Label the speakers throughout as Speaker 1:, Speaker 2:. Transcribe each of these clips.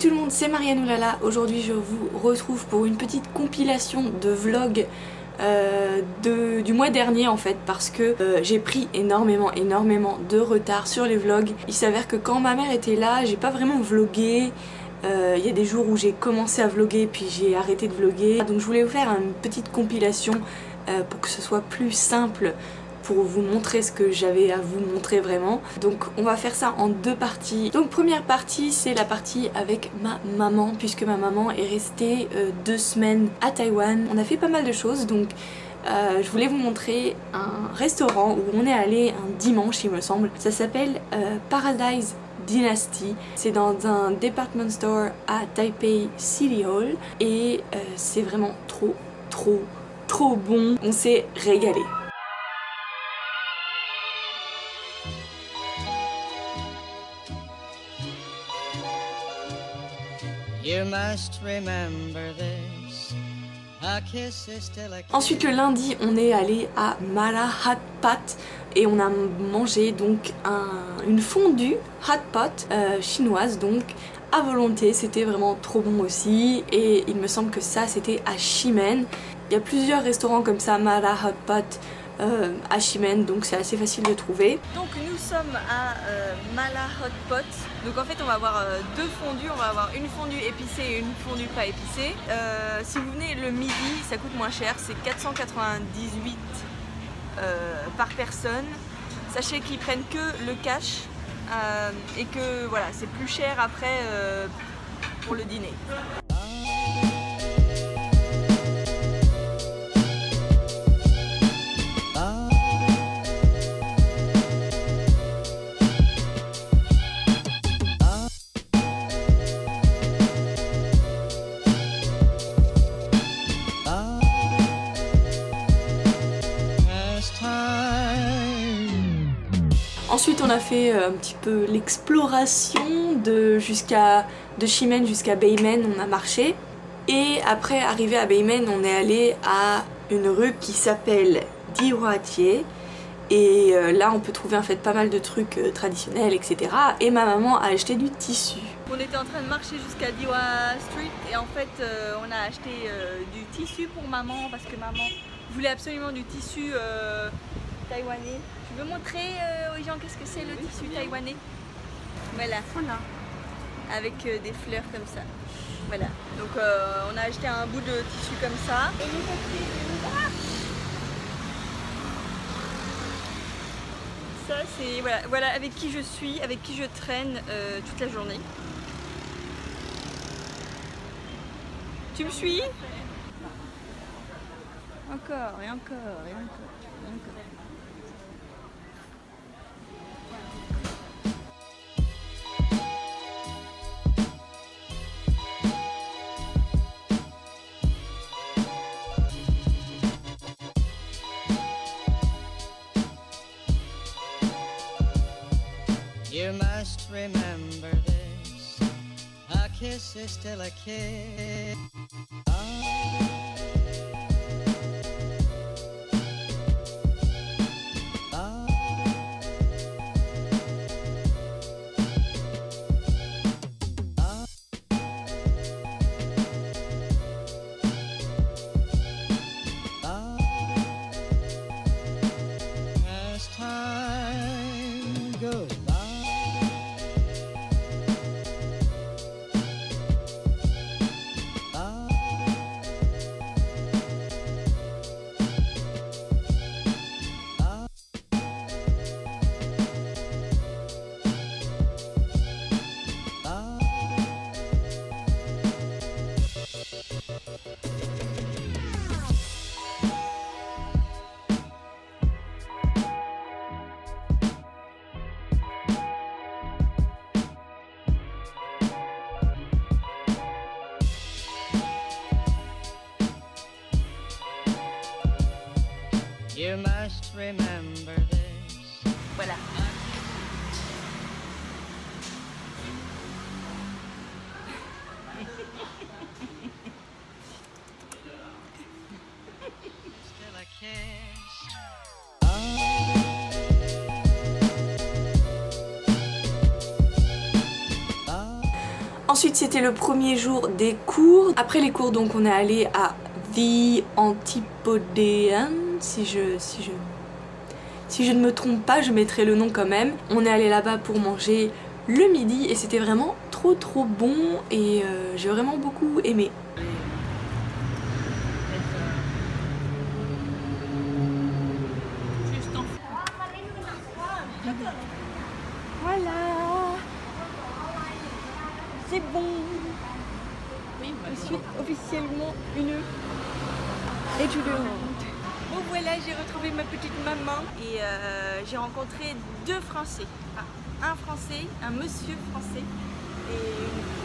Speaker 1: tout le monde, c'est Marianne Oulala. Aujourd'hui je vous retrouve pour une petite compilation de vlogs du mois dernier en fait, parce que j'ai pris énormément de retard sur les vlogs. Il s'avère que quand ma mère était là, j'ai pas vraiment vlogué. Il y a des jours où j'ai commencé à vloguer puis j'ai arrêté de vloguer. Donc je voulais vous faire une petite compilation pour que ce soit plus simple pour vous montrer ce que j'avais à vous montrer vraiment. Donc on va faire ça en deux parties. Donc première partie, c'est la partie avec ma maman, puisque ma maman est restée 2 semaines à Taïwan. On a fait pas mal de choses, donc je voulais vous montrer un restaurant où on est allé un dimanche il me semble. Ça s'appelle Paradise Dynasty. C'est dans un department store à Taipei City Hall et c'est vraiment trop bon. On s'est régalé.
Speaker 2: You must remember this. A kiss is still a kiss.
Speaker 1: Ensuite le lundi on est allé à Mala Hot Pot et on a mangé donc une fondue hot pot chinoise, donc à volonté. C'était vraiment trop bon aussi et il me semble que ça c'était à Ximen. Il y a plusieurs restaurants comme ça, Mala Hot Pot à Ximen, donc c'est assez facile de trouver. Donc nous sommes à Mala Hot Pot. Donc en fait on va avoir deux fondues, on va avoir une fondue épicée et une fondue pas épicée. Si vous venez le midi, ça coûte moins cher, c'est 498 par personne. Sachez qu'ils prennent que le cash et que voilà, c'est plus cher après pour le dîner. Ensuite on a fait un petit peu l'exploration de Ximen jusqu'à Beimen, on a marché. Et après arrivé à Beimen, on est allé à une rue qui s'appelle Dihuatie. Et là on peut trouver en fait pas mal de trucs traditionnels, etc. Et ma maman a acheté du tissu. On était en train de marcher jusqu'à Dihua Street et en fait on a acheté du tissu pour maman parce que maman voulait absolument du tissu taïwanais. Je veux montrer aux gens qu'est-ce que c'est le tissu taïwanais. Voilà. Avec des fleurs comme ça. Voilà. Donc on a acheté un bout de tissu comme ça. Ça c'est voilà avec qui je suis, avec qui je traîne toute la journée. Tu me suis? Encore et encore et encore et encore.
Speaker 2: You must remember this. A kiss is still a kiss. As time goes by. You must remember this.
Speaker 1: Voilà.
Speaker 2: Still a kiss.
Speaker 1: Ensuite c'était le premier jour des cours. Après les cours donc on est allé à The Antipodean, si je ne me trompe pas, je mettrai le nom quand même. On est allé là-bas pour manger le midi et c'était vraiment trop bon et j'ai vraiment beaucoup aimé. Voilà, c'est bon. Je suis officiellement une étudiante. Bon voilà, j'ai retrouvé ma petite maman et j'ai rencontré deux Français. Un Français, un monsieur français et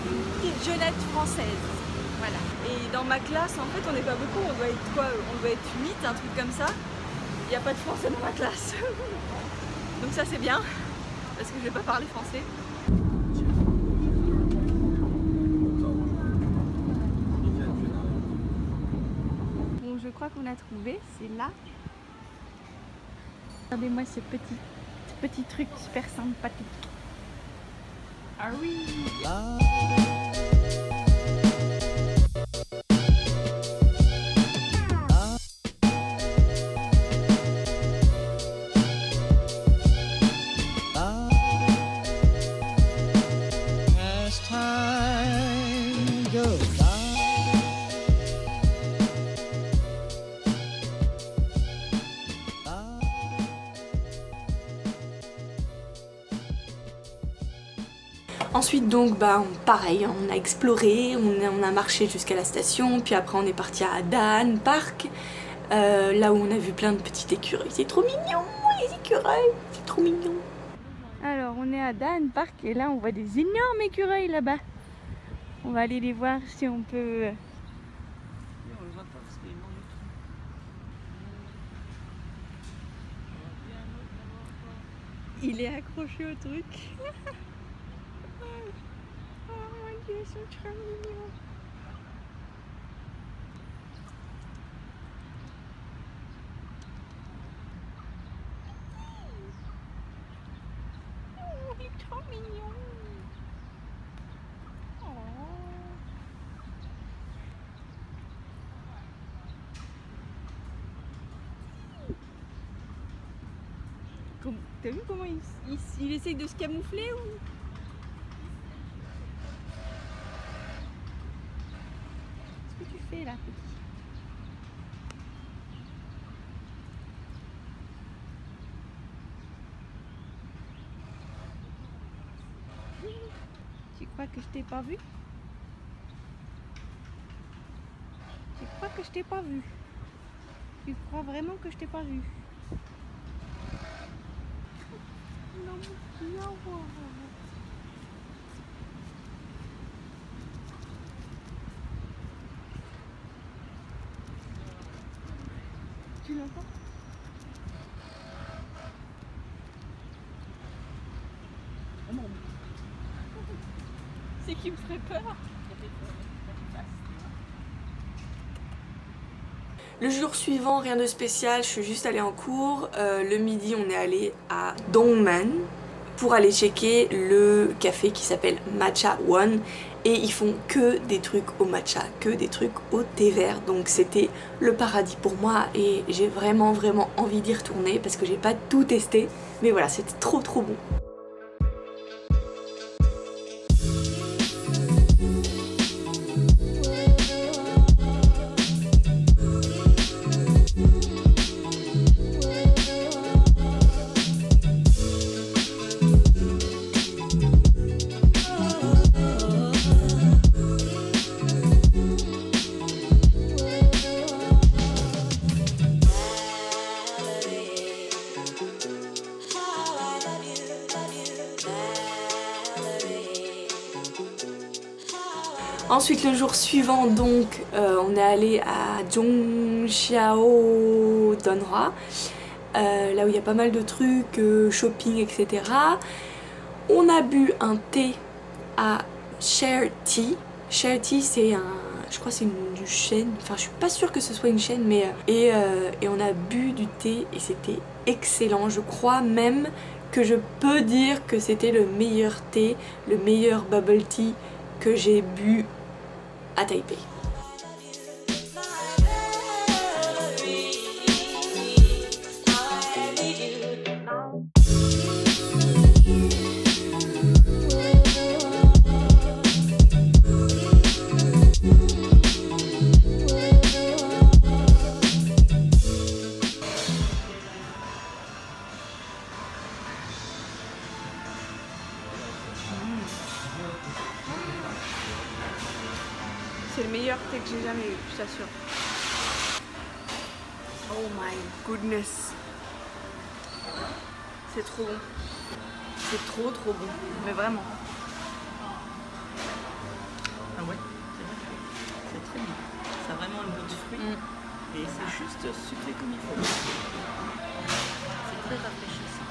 Speaker 1: une petite jeunette française. Voilà. Et dans ma classe, en fait, on n'est pas beaucoup, on doit être quoi? On doit être 8, un truc comme ça. Il n'y a pas de français dans ma classe. Donc ça c'est bien, parce que je vais pas parler français. Bon, je crois qu'on a trouvé, c'est là. Regardez-moi ce petit truc super sympathique. Ah oui! Ensuite donc pareil, on a exploré, on a marché jusqu'à la station, puis après on est parti à Dan Park, là où on a vu plein de petites écureuils. C'est trop mignon les écureuils, c'est trop mignon. Alors on est à Dan Park et là on voit des énormes écureuils là-bas. On va aller les voir si on peut... Il est accroché au truc. Oh mon dieu, ils sont trop mignons. Oh, il est trop mignon. Oh. T'as vu comment il essaye de se camoufler ou... Qu'est-ce que tu fais là, petit? Tu crois que je t'ai pas vu? Tu crois que je t'ai pas vu? Tu crois vraiment que je t'ai pas vu? Non, non. Tu l'entends? Oh non. C'est qui me ferait peur. Le jour suivant, rien de spécial, je suis juste allée en cours. Le midi, on est allé à Dongman pour aller checker le café qui s'appelle Matcha One. Et ils font que des trucs au matcha, que des trucs au thé vert. Donc c'était le paradis pour moi et j'ai vraiment envie d'y retourner parce que j'ai pas tout testé. Mais voilà, c'était trop bon. Ensuite le jour suivant donc on est allé à Zhongxiao Donghua, là où il y a pas mal de trucs, shopping etc. On a bu un thé à Share Tea. Share Tea c'est un... je crois que c'est une chaîne, enfin je suis pas sûre que ce soit une chaîne mais... et on a bu du thé et c'était excellent. Je crois même que je peux dire que c'était le meilleur thé, le meilleur bubble tea que j'ai bu à Taipei. C'est le meilleur thé que j'ai jamais eu, je t'assure. Oh my goodness. C'est trop bon. C'est trop bon. Mais vraiment.
Speaker 3: Ah ouais, c'est très bon. Ça a vraiment le goût de fruits et c'est juste sucré comme il faut. C'est très rafraîchissant.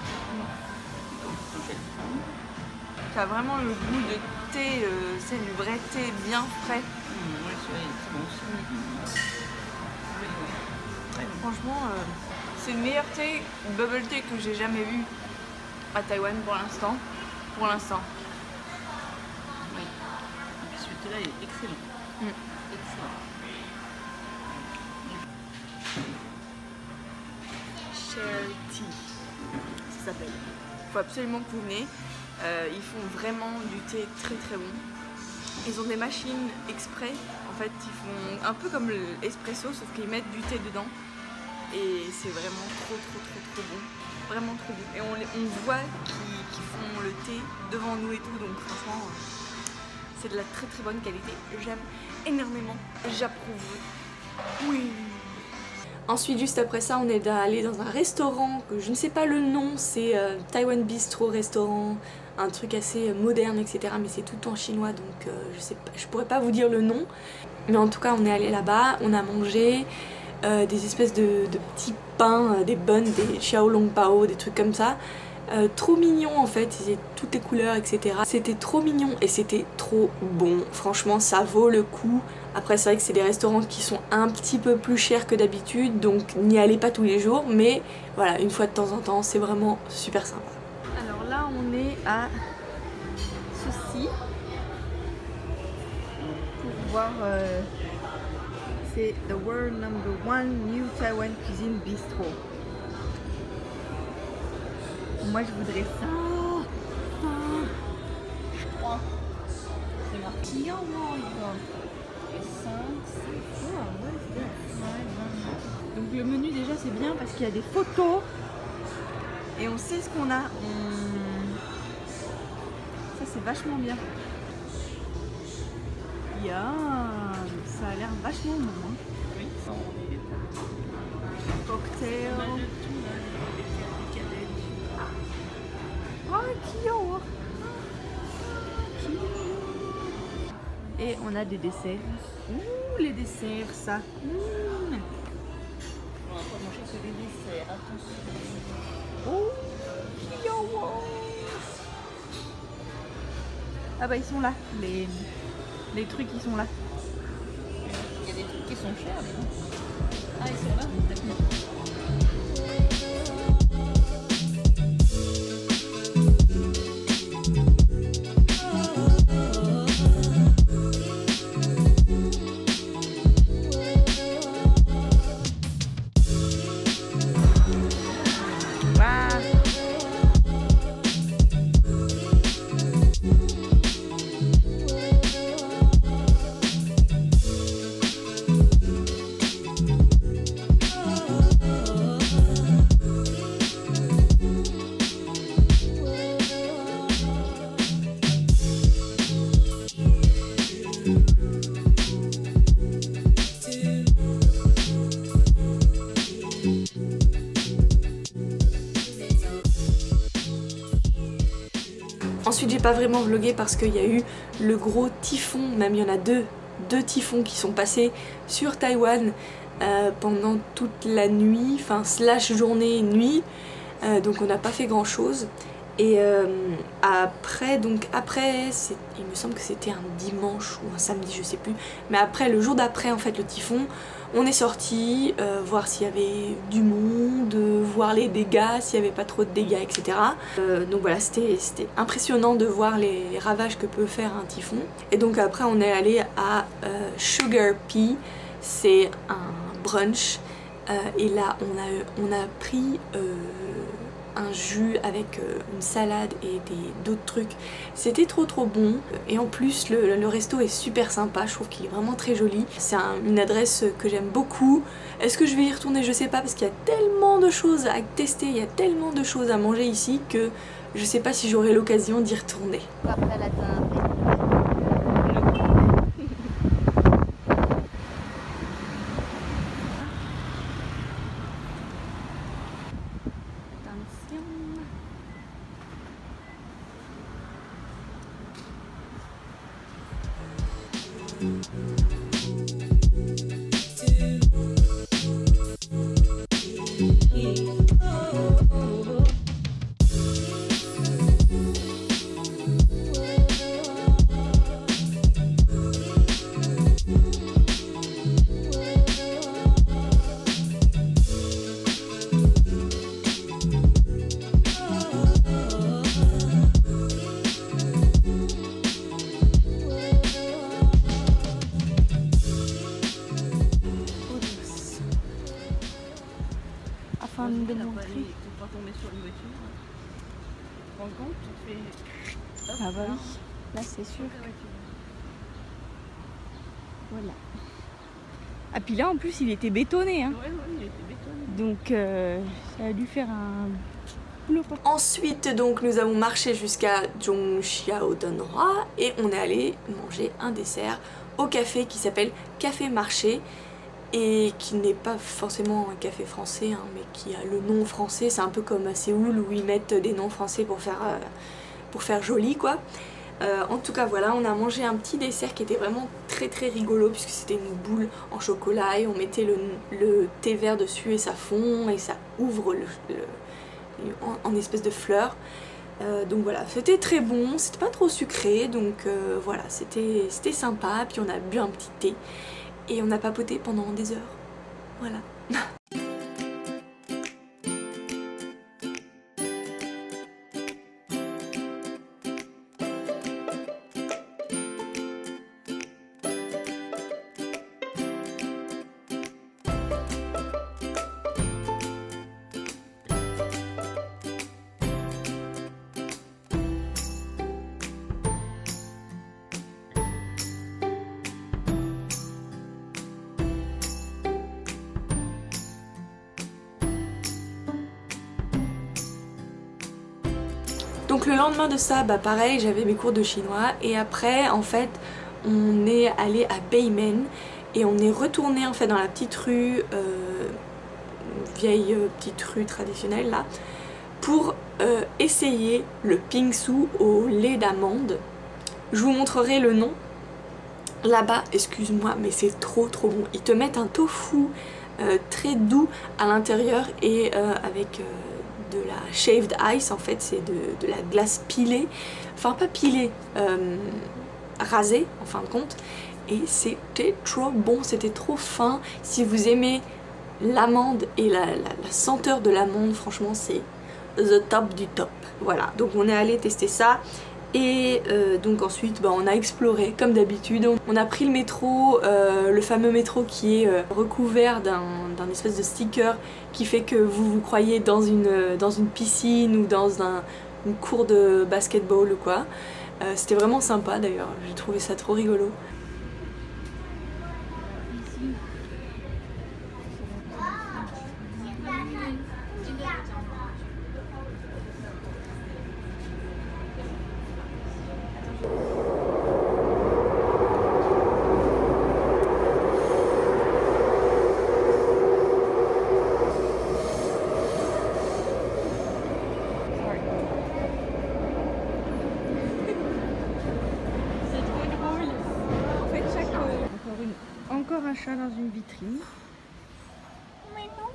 Speaker 1: Ça a vraiment le goût de thé, c'est du vrai thé bien frais.
Speaker 3: Ouais, c'est bon aussi.
Speaker 1: Franchement, c'est le meilleur thé, bubble tea que j'ai jamais eu à Taïwan pour l'instant. Oui.
Speaker 3: Et puis celui-là est excellent. Excellent.
Speaker 1: Share Tea, ça s'appelle. Il faut absolument que vous venez. Ils font vraiment du thé très bon. Ils ont des machines exprès. En fait, ils font un peu comme l'espresso, sauf qu'ils mettent du thé dedans. Et c'est vraiment trop bon. Vraiment trop bon. Et on voit qu'ils font le thé devant nous et tout. Donc franchement, c'est de la très bonne qualité. J'aime énormément. J'approuve. Oui. Ensuite, juste après ça, on est allé dans un restaurant que je ne sais pas le nom, c'est Taiwan Bistro Restaurant, un truc assez moderne, etc. Mais c'est tout en chinois, donc je sais pas, je pourrais pas vous dire le nom. Mais en tout cas, on est allé là-bas, on a mangé des espèces de petits pains, des buns, des xiaolong pao, des trucs comme ça. Trop mignon en fait, c'était toutes les couleurs, etc. C'était trop mignon et c'était trop bon. Franchement, ça vaut le coup. Après, c'est vrai que c'est des restaurants qui sont un petit peu plus chers que d'habitude, donc n'y allez pas tous les jours, mais voilà, une fois de temps en temps, c'est vraiment super sympa. Alors là, on est à ceci pour voir. C'est The World #1 New Taiwan Cuisine Bistro. Moi je voudrais ça. Je crois.
Speaker 3: C'est marqué.
Speaker 1: Donc le menu déjà c'est bien parce qu'il y a des photos et on sait ce qu'on a. Ça c'est vachement bien. Ça a l'air vachement bon. Hein.
Speaker 3: Oui, ça on est.
Speaker 1: Cocktail.
Speaker 3: On a de tout là, les cadettes.
Speaker 1: Oh, et on a des desserts. Ouh, les desserts, ça.
Speaker 3: On va pas manger que des desserts, attention.
Speaker 1: Oh, ah bah ils sont là, les trucs ils sont là.
Speaker 3: Il y a des trucs qui sont chers, mais non. Ah, ils sont là, d'accord.
Speaker 1: Ensuite j'ai pas vraiment vlogué parce qu'il y a eu le gros typhon, même il y en a deux typhons qui sont passés sur Taïwan pendant toute la nuit, enfin slash journée et nuit, donc on n'a pas fait grand chose. Et après, il me semble que c'était un dimanche ou un samedi, je sais plus, mais après, le jour d'après en fait le typhon, on est sorti voir s'il y avait du monde, voir les dégâts, s'il n'y avait pas trop de dégâts, etc. Donc voilà, c'était impressionnant de voir les ravages que peut faire un typhon. Et donc après on est allé à Sugar Pea, c'est un brunch. Et là on a pris un jus avec une salade et d'autres trucs. C'était trop bon. Et en plus le resto est super sympa, je trouve qu'il est vraiment très joli. C'est une adresse que j'aime beaucoup. Est-ce que je vais y retourner? Je sais pas, parce qu'il y a tellement de choses à tester, il y a tellement de choses à manger ici que je sais pas si j'aurai l'occasion d'y retourner.
Speaker 4: Après la afin de montrer.
Speaker 3: Pour pas tomber sur une voiture. Tu te rends compte, tu te fais... Hop,
Speaker 4: Ah bah
Speaker 3: là.
Speaker 4: oui, là c'est sûr. Voilà. Ah puis là en plus il était bétonné hein.
Speaker 3: Ouais, il était bétonné.
Speaker 4: Donc ça a dû faire un boulot.
Speaker 1: Ensuite donc nous avons marché jusqu'à Zhongxiaodonghua et on est allé manger un dessert au café qui s'appelle Café Marché, et qui n'est pas forcément un café français hein, mais qui a le nom français. C'est un peu comme à Séoul où ils mettent des noms français pour faire joli quoi. En tout cas voilà, on a mangé un petit dessert qui était vraiment très rigolo, puisque c'était une boule en chocolat et on mettait le thé vert dessus et ça fond et ça ouvre en espèce de fleurs. Donc voilà, c'était très bon, c'était pas trop sucré, donc voilà, c'était sympa. Puis on a bu un petit thé et on a papoté pendant des heures, voilà. Donc le lendemain de ça, bah pareil, j'avais mes cours de chinois et après en fait on est allé à Beimen et on est retourné en fait dans la petite rue, vieille petite rue traditionnelle là, pour essayer le pingsu au lait d'amande. Je vous montrerai le nom là-bas, excuse-moi, mais c'est trop bon. Ils te mettent un tofu très doux à l'intérieur et avec de la shaved ice, en fait c'est de la glace pilée, enfin pas pilée, rasée en fin de compte, et c'était trop bon, c'était trop fin. Si vous aimez l'amande et la senteur de l'amande, franchement c'est the top du top. Voilà, donc on est allé tester ça. Et donc ensuite bah, on a exploré comme d'habitude. On a pris le métro, le fameux métro qui est recouvert d'un espèce de sticker qui fait que vous croyez dans une piscine ou dans une cour de basketball ou quoi. C'était vraiment sympa d'ailleurs, j'ai trouvé ça trop rigolo.
Speaker 4: Encore un chat dans une vitrine.
Speaker 1: Mais non.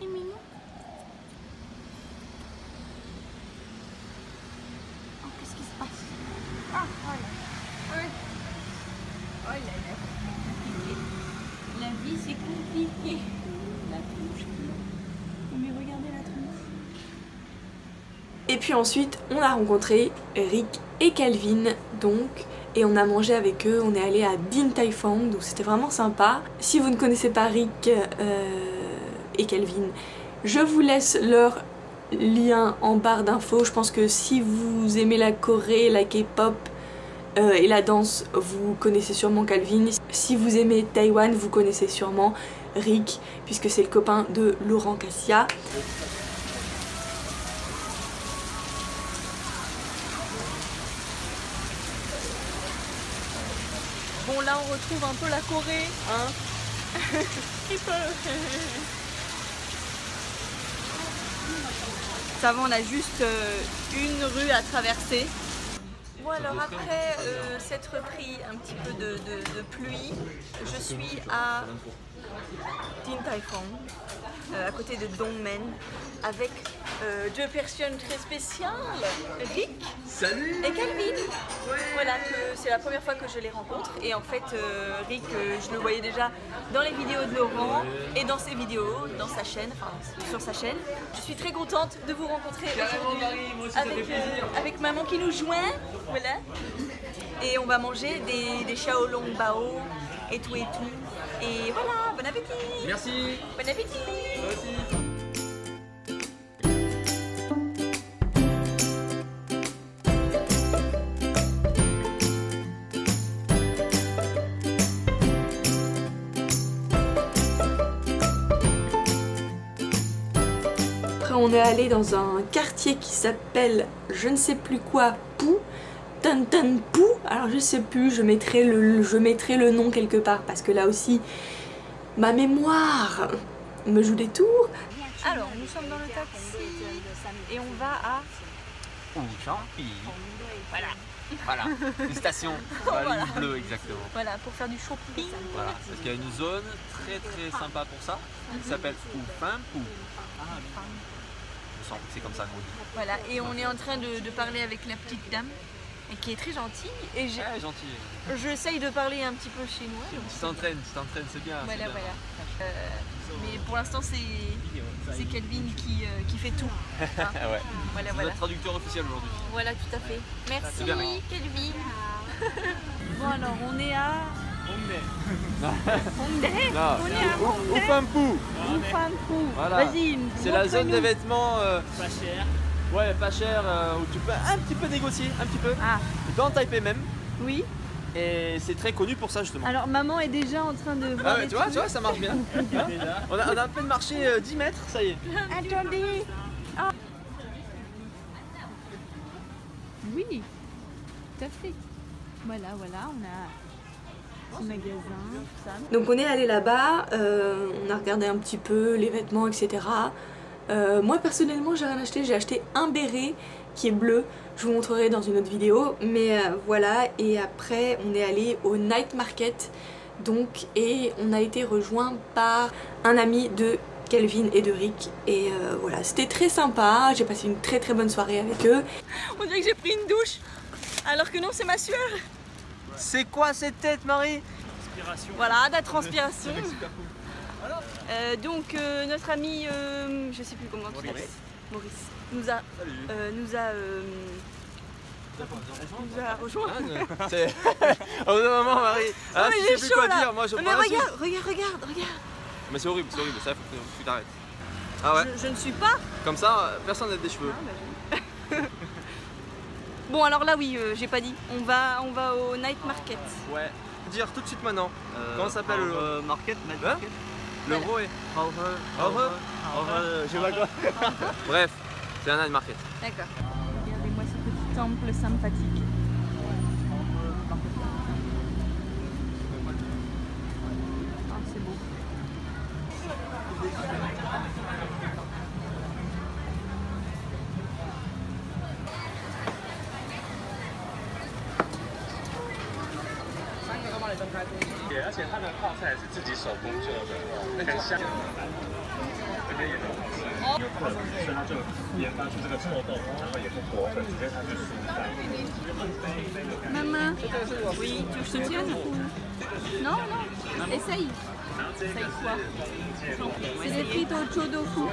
Speaker 1: Et mais non. Oh, qu'est-ce qui se passe? Ah, voilà.
Speaker 4: Oh là là, c'est compliqué. La vie c'est compliqué. La bouche.
Speaker 1: Et puis ensuite on a rencontré Rick et Calvin donc, et on a mangé avec eux, on est allé à Din Tai Fung, donc c'était vraiment sympa. Si vous ne connaissez pas Rick et Calvin, je vous laisse leur lien en barre d'infos. Je pense que si vous aimez la Corée, la K-pop et la danse, vous connaissez sûrement Calvin. Si vous aimez Taïwan, vous connaissez sûrement Rick, puisque c'est le copain de Laurent Cassia.
Speaker 4: Bon, là on retrouve un peu la Corée, hein. Ça va, on a juste une rue à traverser. Bon, alors après s'être pris un petit peu de pluie, je suis à Din Tai Fung, à côté de Dongmen, avec deux personnes très spéciales, Rick et Calvin. Voilà, c'est la première fois que je les rencontre, et en fait Rick, je le voyais déjà dans les vidéos de Laurent et dans ses vidéos, dans sa chaîne, enfin sur sa chaîne. Je suis très contente de vous rencontrer aujourd'hui avec maman qui nous joint, voilà. Et on va manger des Xiaolong Bao et tout et tout. Et voilà, bon appétit!
Speaker 5: Merci!
Speaker 4: Bon appétit!
Speaker 5: Toi aussi!
Speaker 1: Après on est allé dans un quartier qui s'appelle je ne sais plus quoi, Pou. Tan Tan Pou, alors je sais plus, je mettrai le nom quelque part parce que là aussi ma mémoire me joue des tours.
Speaker 4: Alors, nous sommes dans le taxi et on va à...
Speaker 5: Champi.
Speaker 4: Voilà.
Speaker 5: Voilà, une station,
Speaker 4: Voilà.
Speaker 5: ligne bleue exactement.
Speaker 4: Voilà, pour faire du shopping.
Speaker 5: Voilà, parce qu'il y a une zone très sympa pour ça, qui s'appelle Oufenpu. Je sens que c'est comme ça qu'on dit.
Speaker 4: Voilà, et on est en train de parler avec la petite dame, et qui est très gentille. Et
Speaker 5: Ouais, gentil.
Speaker 4: j'essaye de parler un petit peu chinois. donc
Speaker 5: Tu t'entraînes, c'est bien.
Speaker 4: Voilà,
Speaker 5: c'est bien.
Speaker 4: voilà. Mais pour l'instant, c'est Calvin qui fait tout. Hein.
Speaker 5: Ouais.
Speaker 4: Voilà,
Speaker 5: C'est
Speaker 4: voilà.
Speaker 5: notre traducteur officiel aujourd'hui.
Speaker 4: Voilà, tout à fait. Merci,
Speaker 5: C'est bien, mec.
Speaker 4: Calvin. Bon, alors, on est à... Hongdae.
Speaker 5: Non,
Speaker 4: On est à Hongdae.
Speaker 5: Oufenpu.
Speaker 4: Oufenpu.
Speaker 5: Voilà.
Speaker 4: Vas-y,
Speaker 5: C'est la zone
Speaker 4: montre-nous.
Speaker 5: des vêtements pas cher. Ouais, pas cher, où tu peux un petit peu négocier, un petit peu.
Speaker 4: Ah,
Speaker 5: Dans Taipei même.
Speaker 4: oui.
Speaker 5: Et c'est très connu pour ça justement.
Speaker 4: Alors, maman est déjà en train de voir
Speaker 5: Ah ouais,
Speaker 4: les
Speaker 5: tu vois,
Speaker 4: trucs.
Speaker 5: ça marche bien. Hein, on a à peine marché 10 mètres, ça y est.
Speaker 4: Attendez. Ah. Oui, tout à fait. Voilà, on a ce magasin, tout ça.
Speaker 1: Donc on est allé là-bas, on a regardé un petit peu les vêtements, etc. Moi personnellement j'ai rien acheté, j'ai acheté un béret qui est bleu, je vous montrerai dans une autre vidéo, mais voilà. Et après on est allé au night market donc, et on a été rejoint par un ami de Calvin et de Rick, et voilà, c'était très sympa, j'ai passé une très bonne soirée avec eux.
Speaker 4: On dirait que j'ai pris une douche, alors que non, c'est ma sueur.
Speaker 5: C'est quoi cette tête, Marie?
Speaker 4: Voilà, de la transpiration. Donc notre ami, je sais plus comment tu l'appelles, Maurice, nous a rejoint.
Speaker 5: C'est... Au bout d'un moment, Marie, ah,
Speaker 4: mais
Speaker 5: tu
Speaker 4: il
Speaker 5: sais
Speaker 4: est
Speaker 5: plus
Speaker 4: chaud,
Speaker 5: quoi
Speaker 4: là.
Speaker 5: dire, moi je
Speaker 4: Mais
Speaker 5: prends la suite.
Speaker 4: regarde.
Speaker 5: Mais c'est horrible, ça, faut que tu t'arrêtes. Ah ouais,
Speaker 4: Je ne suis pas.
Speaker 5: comme ça, personne n'a des cheveux.
Speaker 4: Bon, alors là, oui, j'ai pas dit. On va au night market.
Speaker 5: Ouais. Dire tout de suite maintenant. Comment s'appelle le
Speaker 3: market,
Speaker 5: Hein? L'euro est.
Speaker 3: je sais pas quoi.
Speaker 5: Bref, c'est un night market.
Speaker 4: D'accord. Regardez-moi ce petit temple sympathique. Ah, c'est beau.
Speaker 6: 而且它的泡菜是自己手工做的，那个香，这边也很好吃。有客人所以他就研发出这个臭豆腐，然后也是果粉，直接它是蔬菜。
Speaker 4: Maman, oui, tu veux que je te tienne? Non, essaye. Essaye quoi? C'est des frites au chodofu.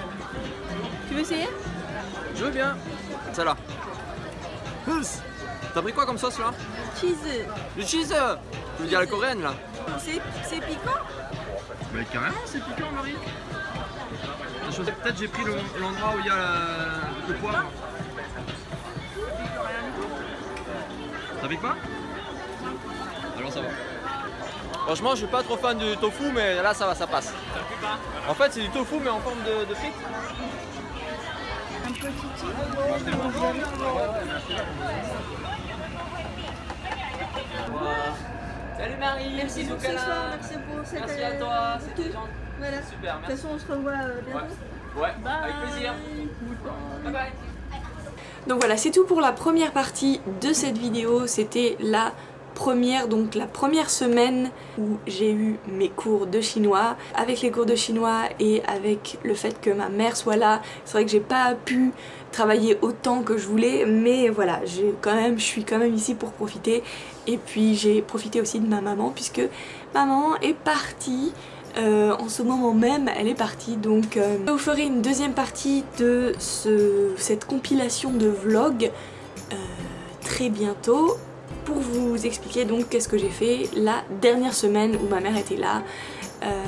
Speaker 4: Tu veux essayer?
Speaker 7: Je veux bien. Celle-là. T'as pris quoi comme sauce là?
Speaker 4: Cheese.
Speaker 7: Du cheese. Tu veux dire la coréenne là?
Speaker 4: C'est piquant?
Speaker 7: Mais carrément c'est piquant Marie. Peut-être j'ai pris l'endroit où il y a le poivre. Ça pique pas? Alors ça va. Franchement je suis pas trop fan du tofu mais là ça va, ça passe. En fait c'est du tofu mais en forme de frites.
Speaker 4: Un petit cheese.
Speaker 7: Salut Marie,
Speaker 4: Merci pour ce soir, merci pour cette...
Speaker 7: Merci à toi, c'était gentil.
Speaker 4: Voilà.
Speaker 7: Super,
Speaker 4: De toute
Speaker 7: merci.
Speaker 4: façon on se revoit bientôt.
Speaker 7: Ouais, avec plaisir. Bye bye.
Speaker 1: Donc voilà, c'est tout pour la première partie de cette vidéo. C'était la première semaine où j'ai eu mes cours de chinois. Avec les cours de chinois et avec le fait que ma mère soit là, c'est vrai que j'ai pas pu travailler autant que je voulais, mais voilà, je suis quand même ici pour profiter. Et puis j'ai profité aussi de ma maman puisque ma maman est partie. En ce moment même elle est partie, donc je vous ferai une deuxième partie de cette compilation de vlogs très bientôt pour vous expliquer donc qu'est-ce que j'ai fait la dernière semaine où ma mère était là.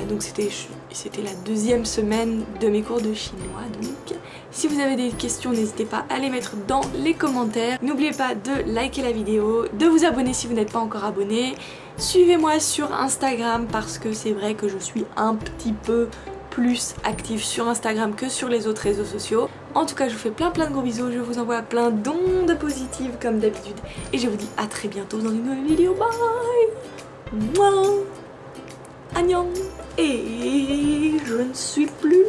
Speaker 1: Donc c'était la deuxième semaine de mes cours de chinois. Donc si vous avez des questions n'hésitez pas à les mettre dans les commentaires. N'oubliez pas de liker la vidéo, de vous abonner si vous n'êtes pas encore abonné. Suivez-moi sur Instagram parce que c'est vrai que je suis un petit peu plus active sur Instagram que sur les autres réseaux sociaux. En tout cas je vous fais plein de gros bisous, je vous envoie plein d'ondes positives comme d'habitude et je vous dis à très bientôt dans une nouvelle vidéo. Bye. Mouah. Annyeong. Et je ne suis plus